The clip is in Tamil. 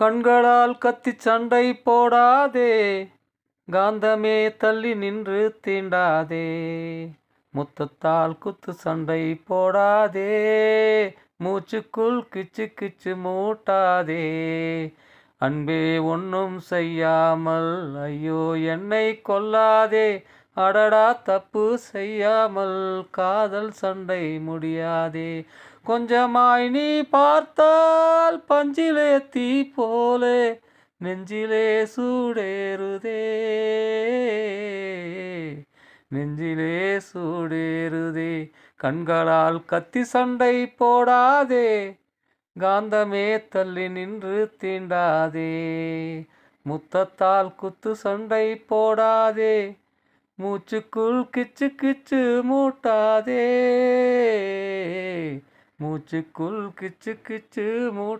கண்களால் கத்திச் சண்டை போடாதே, காந்தமே தள்ளி நின்று தீண்டாதே. முத்தத்தால் குத்து சண்டை போடாதே, மூச்சுக்குள் கிச்சு கிச்சு மூட்டாதே. அன்பே ஒன்றும் செய்யாமல் ஐயோ என்னை கொல்லாதே, அடடா தப்பு செய்யாமல் காதல் சண்டை முடியாதே. கொஞ்சமாய் நீ பார்த்தால் பஞ்சிலே தீ போலே நெஞ்சிலே சூடேறுதே, நெஞ்சிலே சூடேறுதே. கண்களால் கத்தி சண்டை போடாதே, காந்தமே தள்ளி நின்று தீண்டாதே. முத்தத்தால் குத்து சண்டை போடாதே, மூச்சுக்குள் கிச்சு கிச்சு மூட்டாதே, மூச்சுக்குள் கிச்சு கிச்சு